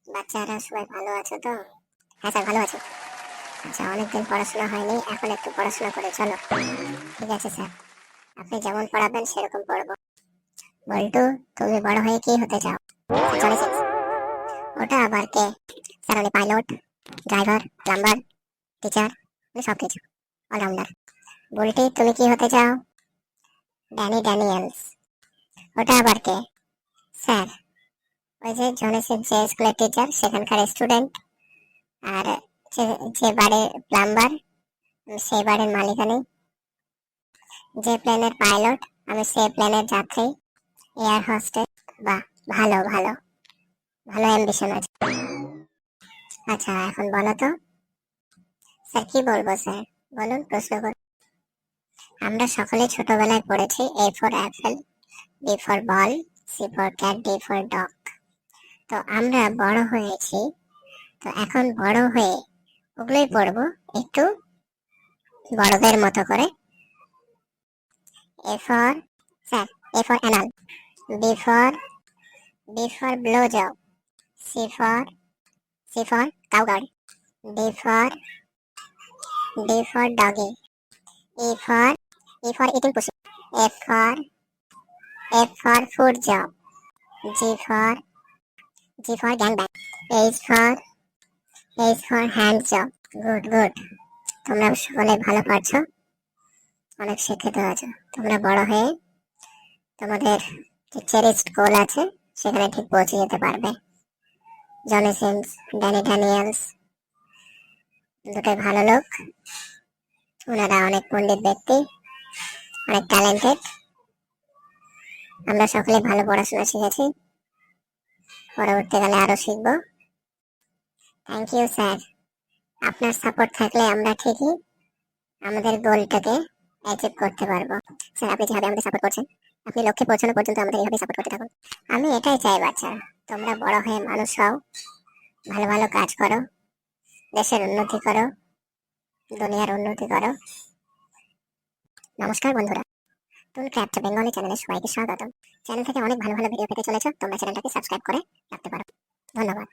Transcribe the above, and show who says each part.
Speaker 1: বাচ্চারা সবাই ভালো আছো তো? হ্যাঁ স্যার, ভালো আছি। আচ্ছা, অনেকদিন পড়াশোনা হয়নি, এখন একটু পড়াশোনা করে চলো। ঠিক আছে স্যার, আপনি যেমন পড়াবেন সেরকম পড়বো। বল্টু, তুমি বড় হয়ে কি হতে চাও? Johnny Sins. ওটা আবার কে? স্যার উনি পাইলট, ড্রাইভার, প্লাম্বার, টিচার, উনি সবকিছু, অলরাউন্ডার। বুলটি, তুমি কি হতে চাও? ড্যানিয়েলস। ওটা আবার কে? স্যার, ওই যে জনি সিন্স যে স্কুলের টিচার সেখানকার স্টুডেন্ট। আর যে যে বাড়ির প্লাম্বার, সেই বাড়ির মালিক আমি। যে প্লেনের পাইলট, আমি সেই প্লেনের যাত্রী, এয়ার হোস্টেস। বাহ, ভালো ভালো, ভালো অ্যাম্বিশন আছে। আচ্ছা, এখন বলো তো। স্যার কি বলবো স্যার? বলুন, প্রশ্ন করুন। আমরা সকলে ছোটবেলায় পড়েছি A for apple, B for ball, C for cat, D for dog. তো আমরা বড় হয়েছি, তো এখন বড় হয়ে ওগুলোই পড়বো একটু বড়দের মতো করে। A for, sir, A for anal, B for blow job, C for cowgirl, D for doggy, E for eating pussy, F for food job, G for gangbang, H for hand job. Good good. তোমরা সকলে ভালো পারছো, অনেক শিক্ষিত আছো। তোমরা বড় হয়ে তোমাদের যে চেরিস্ট গোল আছে সেখানে ঠিক পৌঁছে যেতে পারবে। জনি সিন্স, ড্যানিয়েলস দুটোই ভালো লোক, ওনারা অনেক পণ্ডিত ব্যক্তি, অনেক ট্যালেন্টেড। আমরা সকলে ভালো পড়াশোনা শিখেছি, পরবর্তীকালে আরো শিখবো। থ্যাংক ইউ স্যার, আপনার সাপোর্ট থাকলে আমরা ঠিকই আমাদের গোলটাকে অ্যাচিভ করতে পারবো। স্যার, আপনি যেভাবে আমাদের সাপোর্ট করছেন, আপনি লক্ষ্যে পৌঁছানো পর্যন্ত আমাদের এইভাবে সাপোর্ট করতে থাকুন। আমি এটাই চাই বাচ্চা, তোমরা বড় হয়ে মানুষ হও, ভালো ভালো কাজ করো, দেশের উন্নতি করো, দুনিয়ার উন্নতি করো। নমস্কার বন্ধুরা, টুল ক্রাফট বেঙ্গলি চ্যানেলে সবাইকে স্বাগতম। চ্যানেল থেকে অনেক ভালো ভালো ভিডিও পেতে চলেছো, তোমরা চ্যানেলটাকে সাবস্ক্রাইব করে রাখতে পারো। ধন্যবাদ।